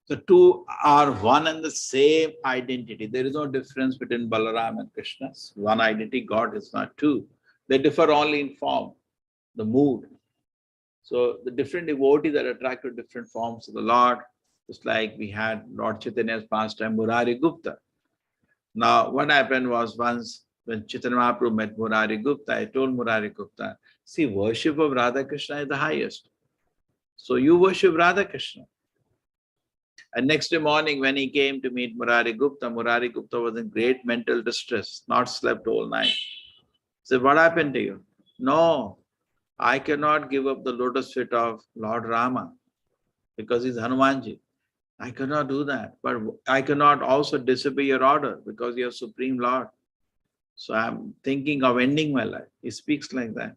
The two are one and the same identity. There is no difference between Balaram and Krishna. One identity, God is not two. They differ only in form, the mood. So the different devotees are attracted to different forms of the Lord, just like we had Lord Chaitanya's pastime Murari Gupta. Now, what happened was once when Chaitanya Mahaprabhu met Murari Gupta, I told Murari Gupta, see, worship of Radha Krishna is the highest. So you worship Radha Krishna. And next day morning, when he came to meet Murari Gupta was in great mental distress, not slept all night. He said, what happened to you? No, I cannot give up the lotus feet of Lord Rama because he's Hanumanji. I cannot do that. But I cannot also disobey your order because you're Supreme Lord. So I'm thinking of ending my life. He speaks like that.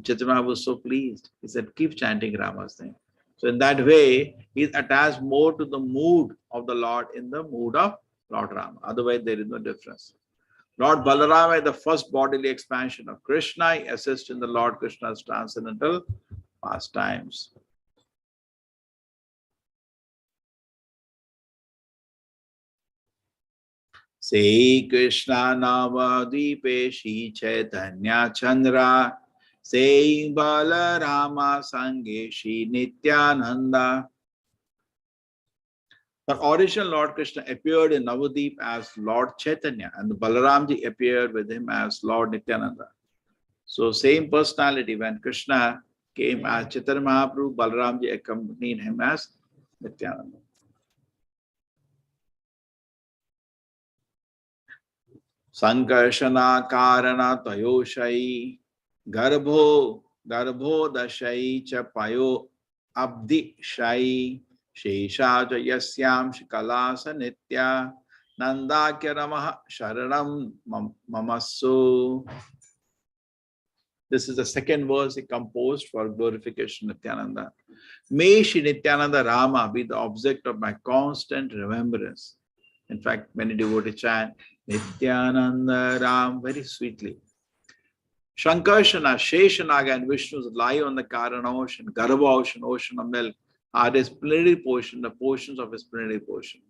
Chaitanya was so pleased. He said, keep chanting Rama's name. So in that way, he's attached more to the mood of the Lord in the mood of Lord Rama. Otherwise, there is no difference. Lord Balarama is the first bodily expansion of Krishna. He assists in the Lord Krishna's transcendental pastimes. Say Krishna Navadipe Shri Chaitanya Chandra. Say Balarama Sange Shri Nityananda. The original Lord Krishna appeared in Navadip as Lord Chaitanya, and the Balaramji appeared with him as Lord Nityananda. So same personality. When Krishna came as Chaitanya Mahaprabhu, Balaramji accompanied him as Nityananda. Sankarshana Karana Tayoshai Garbho Dashai Cha Payo Abdi Shai Shesha Yasyam Shikalasa Nitya Nandakya Ramaha Sharanam Mamasu. This is the second verse he composed for glorification of Nityananda. May Shri Nityananda Rama be the object of my constant remembrance. In fact, many devotees chant Nityananda Ram very sweetly. Shankarshana, Sheshanaga, and Vishnu lie on the Karana ocean, Garbha ocean, ocean of milk, are his plenary portion, the portions of his plenary portion.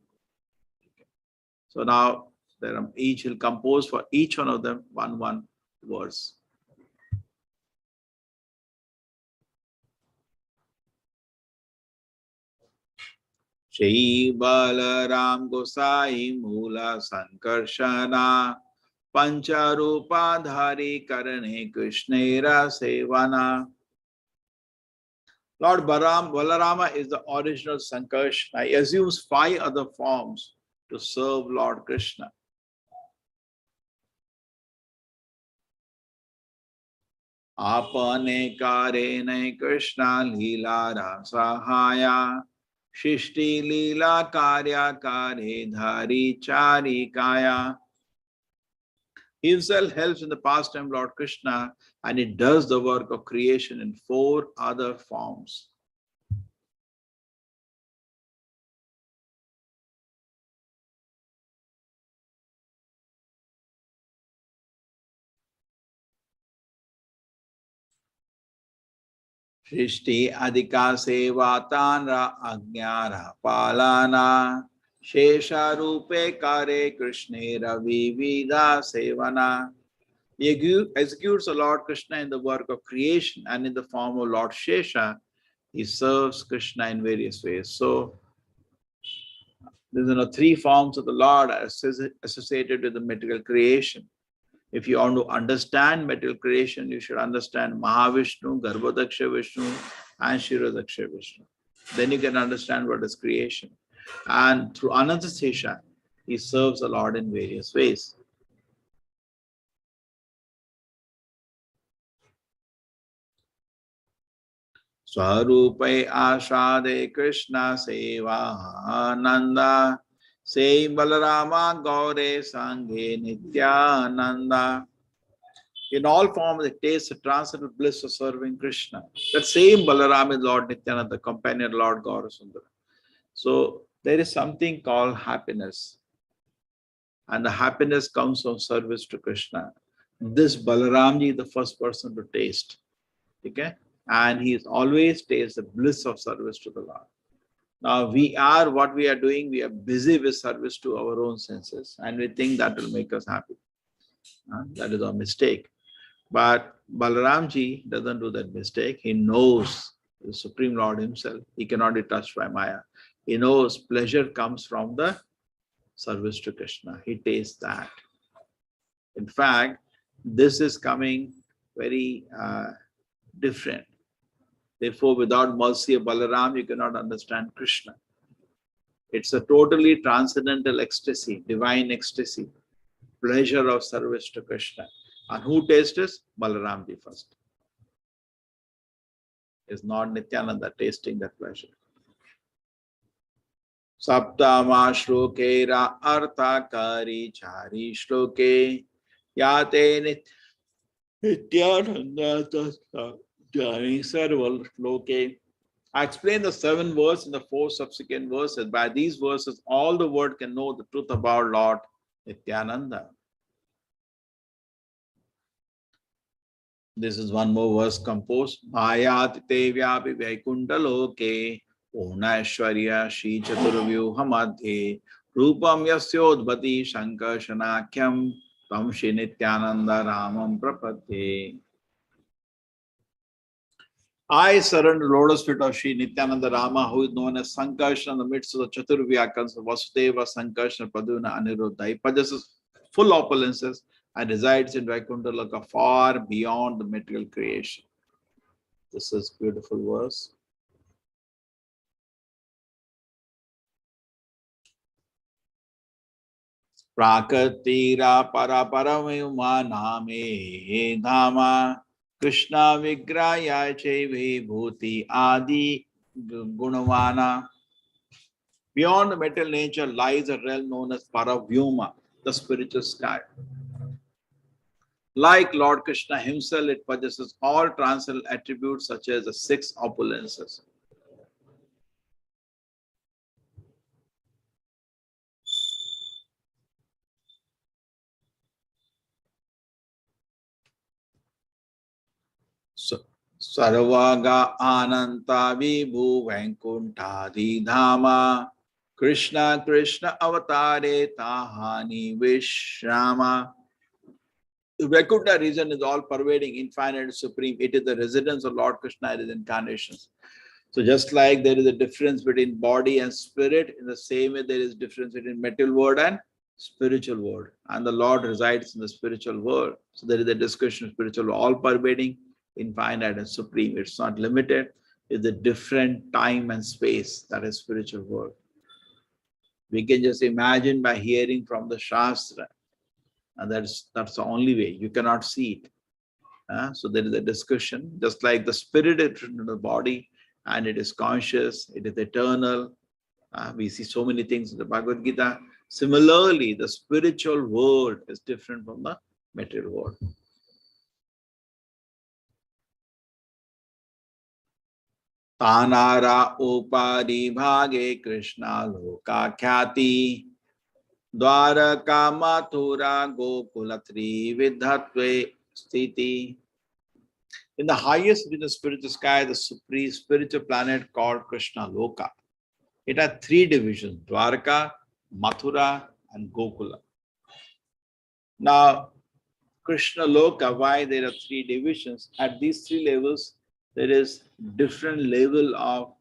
So now each will compose for each one of them one verse. Shri Balaram Gosai Mula Sankarshana Pancharupa Dhari Karane Krishnera Sevana. Lord Balarama is the original Sankarshana. He assumes 5 other forms to serve Lord Krishna. Apane Karene Krishna Leela Rasahaya Shishti Leela Karya Kare Dhari Chari Kaya. He himself helps in the pastime Lord Krishna, and he does the work of creation in 4 other forms. Shrishti Adhika Sevatanra Ajnara Palana Shesha Rupe Kare Krishnera Vivida Sevana. He executes the Lord Krishna in the work of creation, and in the form of Lord Shesha, he serves Krishna in various ways. So, there's 3 forms of the Lord associated with the material creation. If you want to understand material creation, you should understand Mahavishnu, Garbhodaksha Vishnu, and Shirodaksha Vishnu. Then you can understand what is creation. And through Anantasesha, he serves the Lord in various ways. Swarupai Ashade Krishna Seva Nanda Say Balarama Gaure Sanghe Nityananda. In all forms, it tastes the transcendental bliss of serving Krishna. That same Balarama is Lord Nityananda, the companion Lord Gaurasundara. So there is something called happiness. And the happiness comes from service to Krishna. This Balaramji is the first person to taste. Okay? And he always tastes the bliss of service to the Lord. Now we are what we are doing, we are busy with service to our own senses and we think that will make us happy. That is our mistake. But Balaramji doesn't do that mistake. He knows the Supreme Lord himself. He cannot be touched by Maya. He knows pleasure comes from the service to Krishna. He tastes that. In fact, this is coming very different. Therefore, without mercy of Balaram, you cannot understand Krishna. It's a totally transcendental ecstasy, divine ecstasy, pleasure of service to Krishna. And who tastes this? Balaramji first. It's not Nityananda tasting that pleasure. Saptama shlokera artha kari chari shloke yate Nityananda jani sarval shloke. I explained the 7 verses in the 4 subsequent verses. By these verses, all the world can know the truth about Lord Nityananda. This is one more verse composed. Mayat te vyapi vaikunta loke Purnashwarya Shri Chaturvyuha Madhye Rupam Yasyodbhati Shankarshanakyam Tam Shri Nityananda Ramam Prapadye. I surrender the lotus feet of Shri Nityananda Rama, who is known as Sankarsana in the midst of the Chaturvyakans of Vasudeva, Sankarsana, Paduna, Aniruddha. He possesses full opulences and resides in Vaikuntha Loka far beyond the material creation. This is beautiful verse. Prakatira Paraparamyuma Name Dhama Krishna Vigraya Chevi Bhuti Adi Gunavana. Beyond the material nature lies a realm known as Paravyuma, the spiritual sky. Like Lord Krishna himself, it possesses all transcendental attributes such as the 6 opulences. Sarvaga Ananta Vibhu Vaikuntadi Dhama Krishna Krishna Avatare Tahani Vishrama. The Vaikuntha region is all pervading, infinite, supreme. It is the residence of Lord Krishna in his incarnations. So just like there is a difference between body and spirit, in the same way there is difference between material world and spiritual world. And the Lord resides in the spiritual world. So there is a discussion of spiritual, all pervading, infinite and supreme. It's not limited. It's a different time and space, that is spiritual world. We can just imagine by hearing from the Shastra, and that's the only way. You cannot see it. So there is a discussion, just like the spirit is in the body and it is conscious, it is eternal. We see so many things in the Bhagavad Gita. Similarly, the spiritual world is different from the material world. Tanara upari bhage Krishna loka khyati Dwaraka Mathura Gokulatri Vidhatve Sthiti. In the highest region of spiritual sky, the supreme spiritual planet called Krishna Loka. It has 3 divisions, Dwaraka, Mathura and Gokula. Now, Krishna Loka, why there are 3 divisions? At these 3 levels, there is different level of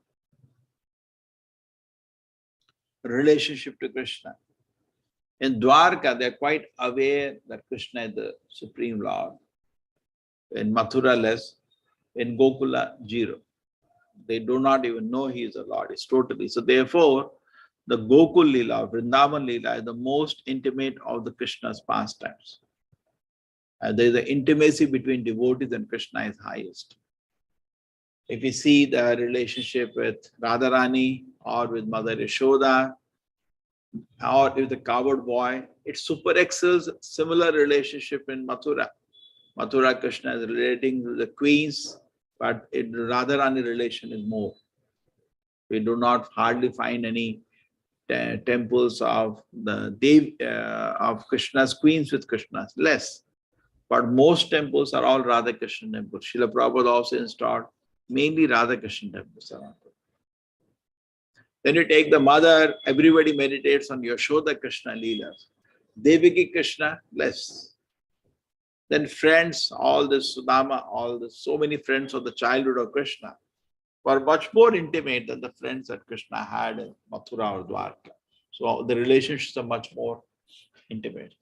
relationship to Krishna. In Dwarka, they are quite aware that Krishna is the Supreme Lord. In Mathura, less. In Gokula, 0. They do not even know he is a Lord. It's totally. So therefore, the Gokul Leela, Vrindavan Leela is the most intimate of the Krishna's pastimes. And there is an intimacy between devotees and Krishna is highest. If you see the relationship with Radharani or with Mother Yashoda, or with the coward boy, it super excels similar relationship in Mathura. Mathura Krishna is relating to the queens, but in Radharani relation is more. We do not hardly find any temples of the of Krishna's queens with Krishna's, less. But most temples are all Radha Krishna temples. Srila Prabhupada also installed mainly Radha Krishna temples around. Then you take the mother, everybody meditates on Yashoda Krishna Leelas. Devaki Krishna, less. Then friends, all this Sudama, all this, so many friends of the childhood of Krishna were much more intimate than the friends that Krishna had in Mathura or Dwarka. So the relationships are much more intimate.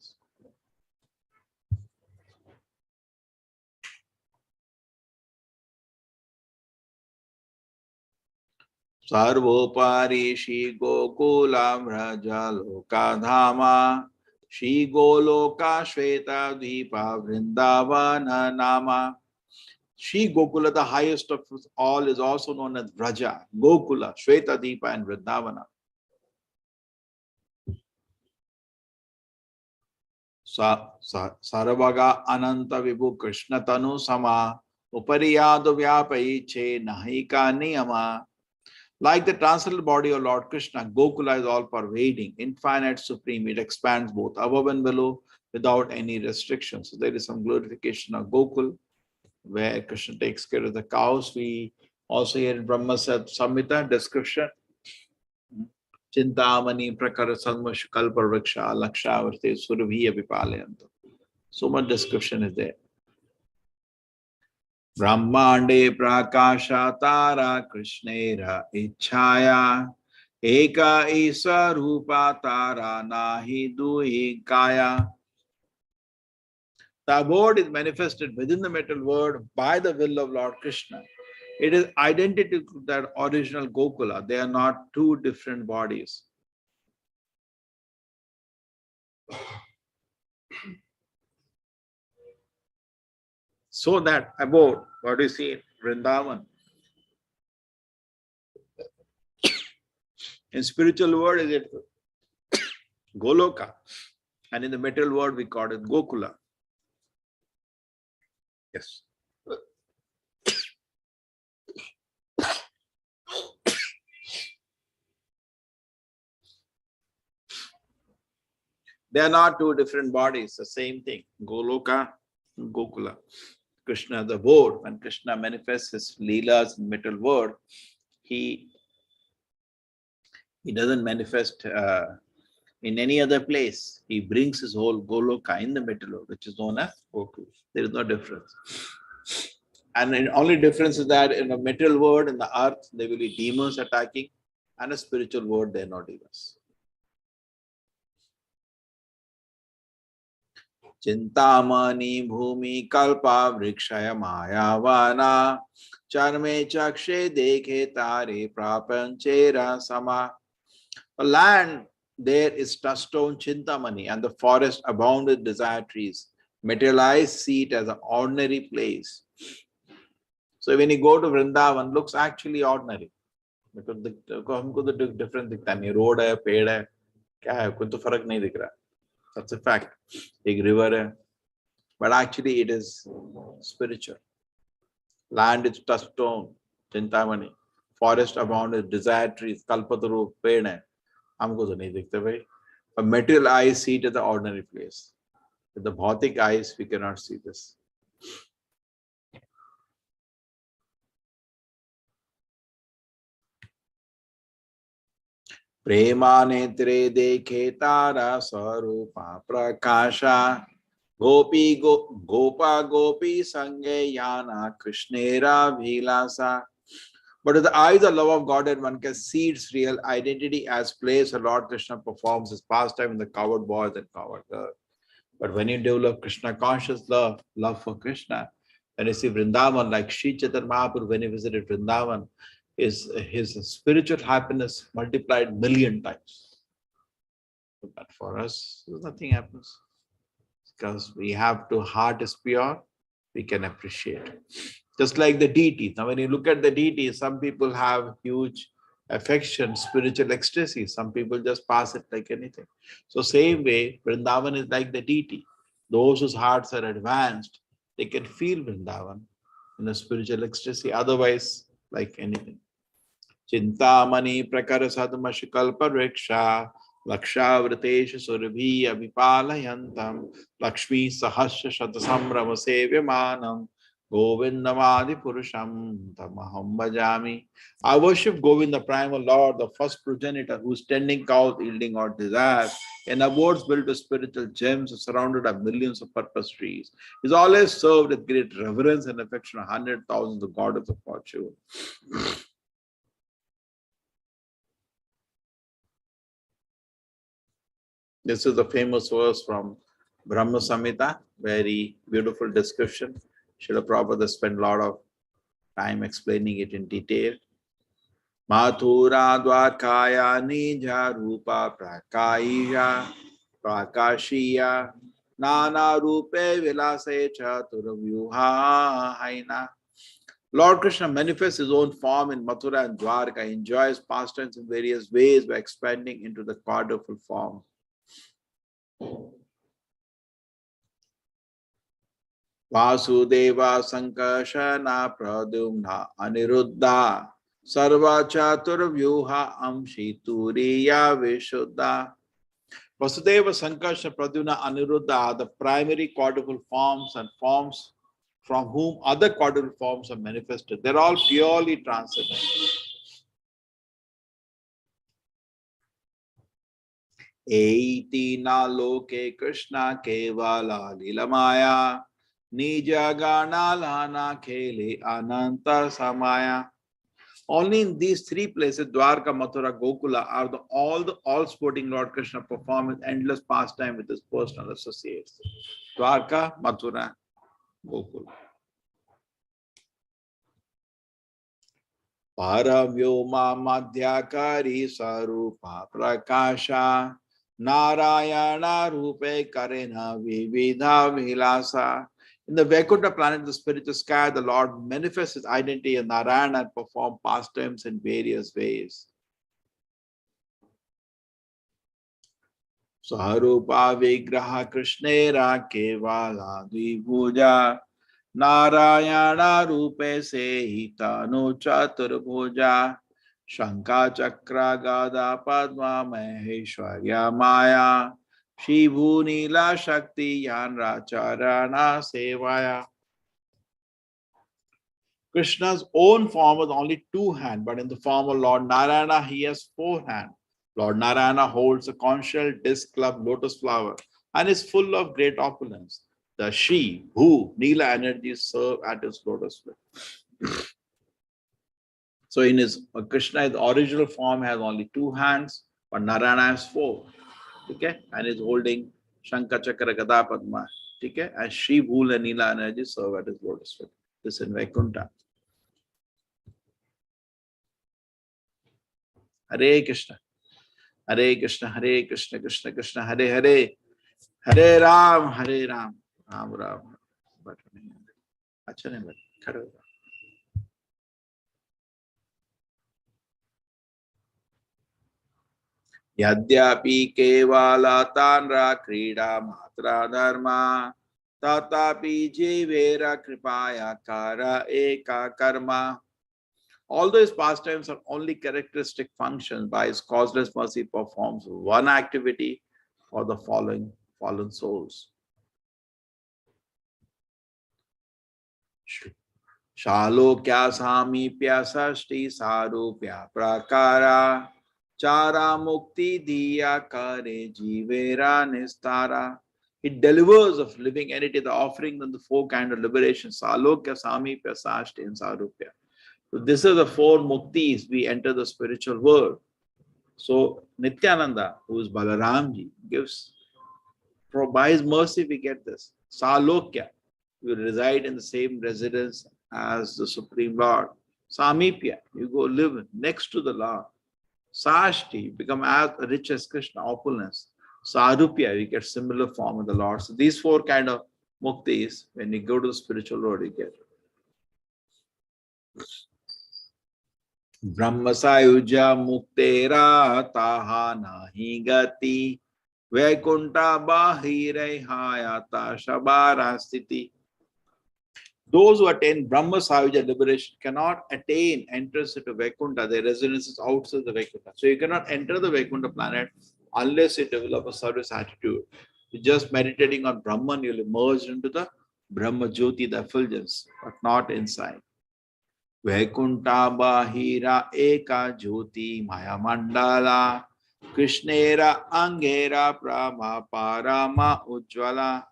Sarvopari Shri Gokula Vraja Loka Dhama Shri Goloka Shweta Dvipa Vrindavana Nama. Shri Gokula, the highest of all, is also known as Vraja, Gokula, Shweta Deepa, and Vrindavana. Sarvaga Ananta Vibhu Krishna Tanu Sama Upariyadu Vyapai Che Nahika Niyama. Like the transcendental body of Lord Krishna, Gokula is all pervading, infinite, supreme. It expands both above and below without any restrictions. So there is some glorification of Gokul, where Krishna takes care of the cows. We also hear in Brahma Samhita description. Chintamani prakara sanmash kalpa vriksha lakshavarte surabhi abhipalayanto. So much description is there. Brahmande prakasha tara krishnera ichhaya eka isa rupa tara nahi duhi kaya. The abode is manifested within the material world by the will of Lord Krishna. It is identical to that original Gokula. They are not two different bodies. So that abode, what do you see in Vrindavan? In spiritual world, is it Goloka? And in the material world, we call it Gokula. Yes. They are not two different bodies, the same thing. Goloka, Gokula. Krishna, the abode, when Krishna manifests his Leelas in material world, he doesn't manifest in any other place. He brings his whole Goloka in the material world, which is known as Gokula. There is no difference. And the only difference is that in the material world, in the earth, there will be demons attacking, and a spiritual world, there are no demons. Chintamani bhumi kalpa vrikshaya mayavana charme chakshe dekhe tare prapanchera sama. The land there is touchstone Chintamani, and the forest abound with desire trees. Materialized see it as an ordinary place. So when you go to Vrindavan, looks actually ordinary. Because हमको तो different दिखता नहीं, road है, पेड़ है, क्या है, कोई तो फर्क नहीं दिख रहा. That's a fact. एक river है, but actually it is spiritual. Land is touchstone, Chintamani. Forest abound with desire trees, kalpataru, पेड़ है. हमको तो नहीं दिखते भाई. But material eyes see it as an ordinary place. With the bhautik eyes, we cannot see this. Prema netre dekhe tara sarupa prakasha gopa gopi sange yana krishnera bhilasa. But with the eyes of love of God, and one can see its real identity as place where Lord Krishna performs his pastime in the covered boys and covered girls. But when you develop Krishna conscious love for Krishna, and you see Vrindavan, like Sri Chaitanya Mahaprabhu, when he visited Vrindavan, is his spiritual happiness multiplied million times. But for us, nothing happens. Because we have to, heart is pure, we can appreciate. Just like the deities. Now when you look at the deities, some people have huge affection, spiritual ecstasy. Some people just pass it like anything. So same way, Vrindavan is like the deity. Those whose hearts are advanced, they can feel Vrindavan in a spiritual ecstasy. Otherwise, like anything. Chintamani prakara sadmash kalpa vriksha lakshavritesha surabhi abhipalayantam lakshmi sahasya shatasamrama sevyamanam Govindamadi Purusham Tamaham Bhajami. I worship Govinda, primal Lord, the first progenitor, who is tending cows, yielding our desires, in abodes built with spiritual gems, surrounded by millions of purpose trees. He is always served with great reverence and affection of hundred thousands of goddess of fortune. This is the famous verse from Brahma Samhita, very beautiful description. Srila Prabhupada spent a lot of time explaining it in detail. Mathura Dwarkaya Nija Rupa Prakaya Prakashiya Nana Rupe Vilase Chaturavyuha Haina. Lord Krishna manifests his own form in Mathura and Dwarka, enjoys pastimes in various ways by expanding into the quadruple form. Vasudeva Sankarshana Pradyumna Aniruddha Sarva Chaturvyuha Amshi Turiya Vishuddha. Vasudeva Sankarshana Pradyumna Aniruddha are the primary quadruple forms and forms from whom other quadruple forms are manifested. They're all purely transcendental. Eiti na loke Krishna kevala lilamaya nija gana lana khele ananta samaya. Only in these three places, Dwarka, Mathura, Gokula, are all sporting Lord Krishna performing endless pastime with his personal associates. Dwarka, Mathura, Gokula. Paravyoma Madhyakari Sarupa Prakasha Narayana Rupe Karena Vividha Vilasa. In the Vaikuntha planet, the spiritual sky, the Lord manifests his identity in Narayana and performs pastimes in various ways. Sarupa Vigraha Krishnera Kevala Dvibhuja Narayana Rupe Sehita No Chaturbhuja Shankha Chakra Gada Padma Maheshwarya Maya Shibhu Nila Shakti Yanra Charana Sevaya. Krishna's own form was only two hands, but in the form of Lord Narayana, he has four hands. Lord Narayana holds a conch shell, disc club, lotus flower, and is full of great opulence. The Shi, Bhu, Nila energies serve at his lotus feet. So in his Krishna, his original form has only two hands, but Narayana has four. Okay? And is holding Shankha Chakra Gada Padma. Okay? And Shri Bhul and Nila energy serve at his lotus feet. This is in Vaikuntha. Hare Krishna. Hare Krishna, Hare Krishna, Krishna Krishna, Hare Hare. Hare Ram, Hare Ram. Ram Ram. अच्छा नहीं but खड़े हो यद्यपि केवलतान्रा क्रीडा मात्रा धर्मा तथापि जीवेरा कृपाया कर एका Karma. Although his pastimes are only characteristic functions, by his causeless mercy performs one activity for the fallen souls. Shalokya samipya sashti sarupya prakara chara mukti diya kare jivera nistara. It delivers of living entity the offering and the four kinds of liberation. Salokya samipya sashti and sarupya. So this is the four muktis. We enter the spiritual world. So Nityananda, who is Balaramji, gives, by his mercy we get this. Salokya, we reside in the same residence as the Supreme Lord. Samipya, you go live next to the Lord. Sashti, become as rich as Krishna, opulence. Sarupya, we get similar form of the Lord. So these four kind of muktis, when you go to the spiritual world, you get. Brahma Sayuja Muktera Taha Nahi Gati Vaikuntha Bahire Hayata Shabara Sthiti. Those who attain Brahma Sayuja liberation cannot attain entrance into Vaikuntha. Their residence is outside the Vaikuntha. So you cannot enter the Vaikuntha planet unless you develop a service attitude. You're just meditating on Brahman, you'll emerge into the Brahma Jyoti, the effulgence, but not inside. Vaikunta Bahira Eka Jyoti Maya Mandala Krishnera Angera Brahma Parama Ujjvala.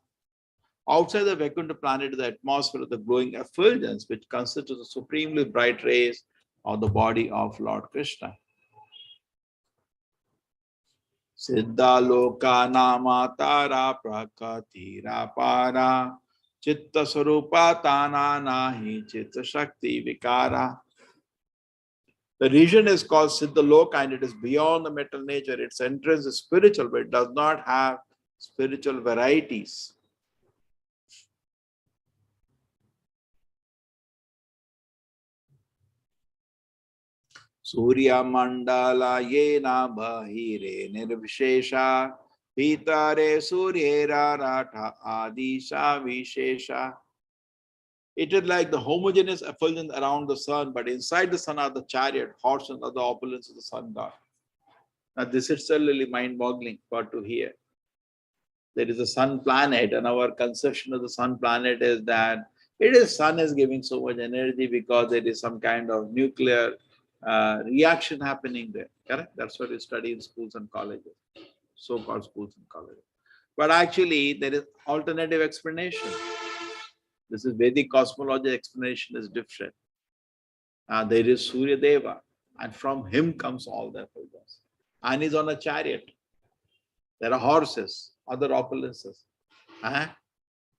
Outside the Vaikuntha planet is the atmosphere of the glowing effulgence, which consists of the supremely bright rays of the body of Lord Krishna. Siddha Loka Nama Tara Prakatira Para Chitta Sarupa Tana Nahi Chitta Shakti Vikara. The region is called Siddha Loka and it is beyond the mental nature. Its entrance is spiritual, but it does not have spiritual varieties. Surya Mandala Yena Bahire Nirvishesha Pitare Suryera Ratha Adisha Vishesha. It is like the homogeneous effulgence around the sun, but inside the sun are the chariot, horse, and other opulence of the sun god. Now, this is really mind-boggling for to hear. There is a sun planet, and our conception of the sun planet is that sun is giving so much energy because there is some kind of nuclear reaction happening there. Correct? That's what we study in schools and colleges, so-called schools and colleges. But actually, there is alternative explanation. This is Vedic cosmology explanation is different. There is Surya Deva, and from him comes all the effulgence. And he's on a chariot. There are horses, other opulences.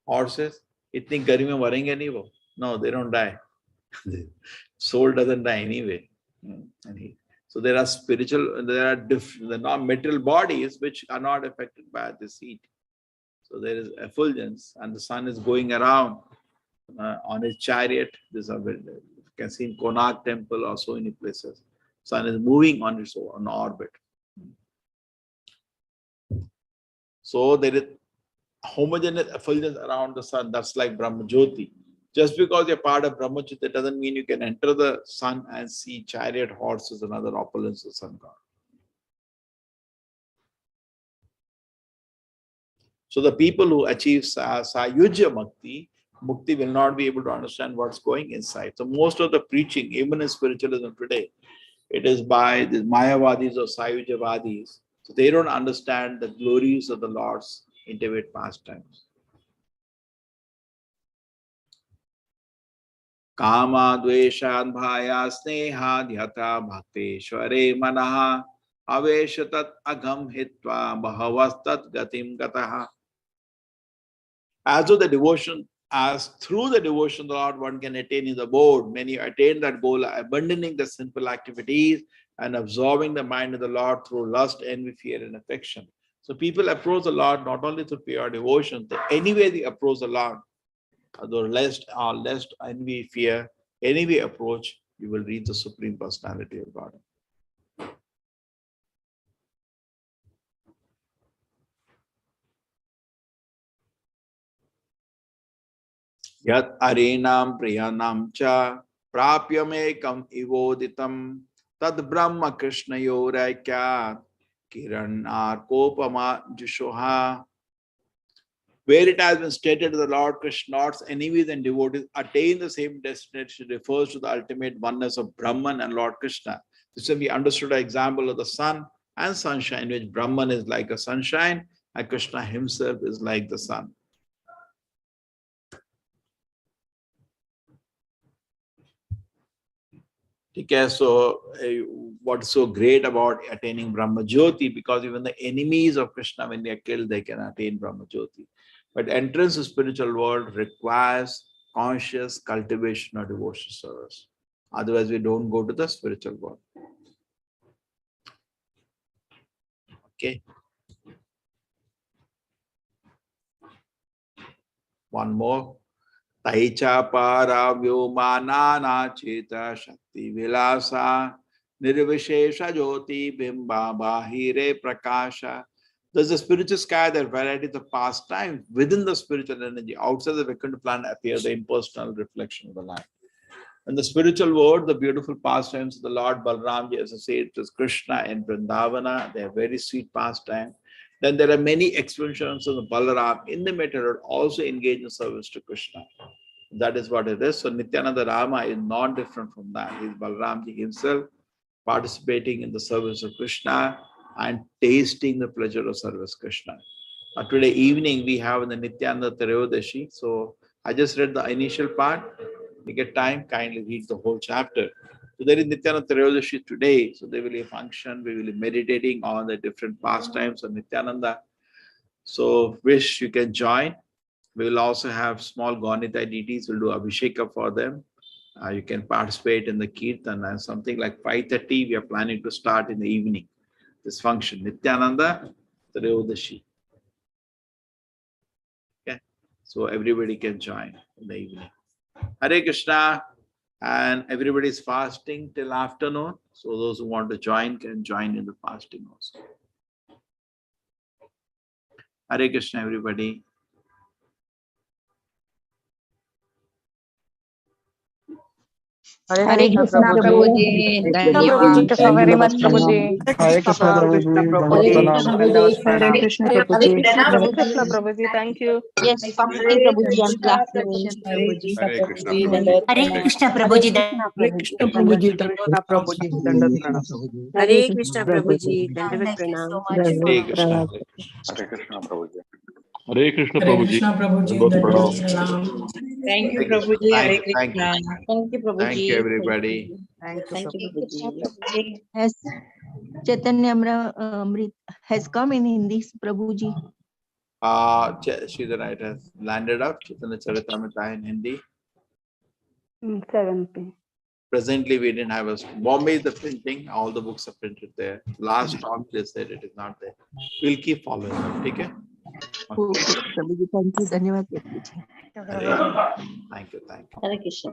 Horses, itni garmi mein marenge nahi wo. No, they don't die. Soul doesn't die anyway. So there are spiritual, there are different, the non-material bodies which are not affected by this heat. So there is effulgence, and the sun is going around on his chariot. This is you can see in Konark temple or so many places. Sun is moving on its own orbit. So there is homogeneous effulgence around the sun. That's like Brahma Jyoti. Just because you're part of Brahma Jyoti, that doesn't mean you can enter the sun and see chariot, horses, and other opulence of sun god. So the people who achieve Sayujya Mukti will not be able to understand what's going inside. So most of the preaching, even in spiritualism today, it is by the Mayavadis or Sayujyavadis. So they don't understand the glories of the Lord's intimate pastimes. Kama dvesha bhaya sneha dhyata bhakteshware manaha aveshatat agam hitva bhavastat gatim gataha. As though the devotion, as through the devotion of the Lord one can attain in the abode, many attain that goal, abandoning the sinful activities and absorbing the mind of the Lord through lust, envy, fear, and affection. So people approach the Lord not only through pure devotion, anyway they approach the Lord, though lest envy, fear, anyway approach, you will reach the Supreme Personality of God. Yat arenam priyanam cha prapyamekam ivoditam tad brahma krishna yoraikya kiran arpopama jushoha. Where it has been stated that the Lord Krishna's enemies and devotees attain the same destination, refers to the ultimate oneness of Brahman and Lord Krishna. This will be understood an example of the sun and sunshine, which Brahman is like a sunshine and Krishna himself is like the sun. Okay, so what's so great about attaining Brahma Jyoti? Because even the enemies of Krishna, when they are killed, they can attain Brahma Jyoti. But entrance to spiritual world requires conscious cultivation of devotion service. Otherwise, we don't go to the spiritual world. Okay. One more. Taicha para vyomana cheta shakti vilasa nirvishesha jyoti bimba bahire prakasha. There's a spiritual sky, there are varieties of pastime within the spiritual energy. Outside the Vaikuntha planet appear the impersonal reflection of the light. In the spiritual world, the beautiful pastimes of the Lord Balram, as I say, it is Krishna in Vrindavana. They are very sweet pastime. Then there are many expressions of the Balaram in the meta also engage in service to Krishna. That is what it is. So Nityananda Rama is not different from that. He is Balaramji himself participating in the service of Krishna and tasting the pleasure of service Krishna. Today evening we have the Nityananda Trayodashi. So I just read the initial part. If you get time, kindly read the whole chapter. So there is Nityananda Trayodashi today. So there will be a function. We will be meditating on the different pastimes of Nityananda. So wish you can join. We will also have small Gaunita deities. We'll do Abhisheka for them. You can participate in the Kirtan and something like 5:30. We are planning to start in the evening. This function, Nityananda Trayodashi. Okay, so everybody can join in the evening. Hare Krishna, and everybody is fasting till afternoon. So those who want to join can join in the fasting also. Hare Krishna, everybody. Hare Krishna Prabhuji. Thank you so very much, Prabhuji. Hare Krishna Prabhuji, Hare Krishna Prabhuji. Hare Krishna Prabhuji. Thank you. Yes, Prabhuji, I'm laughing. Hare Krishna Prabhuji. Hare Krishna Prabhuji. Hare Krishna Prabhuji, Hare Krishna Prabhuji, Thank you so Pranam. much. Hare Krishna. Hare Krishna Prabhuji. Hare Krishna Hare Prabhuji. Krishna Prabhuji, Dandavat Dandavat pranam. pranam. Thank you, Hare Krishna. Prabhuji. Hare Thank you. Krishna. Thank you, Prabhuji. Thank you, everybody. Thank you, Prabhuji. Has Chaitanya Amrit has come in Hindi, Prabhuji. She's right, has landed up. Chaitanya Charitamrita in Hindi. 7 p. Presently, we didn't have a. Bombay is the printing. All the books are printed there. Last talk they said it is not there. We'll keep following up. Okay. Okay, Prabhuji, thank you. Dhanyawad, Prabhuji. Thank you. Thank you. Hare Krishna.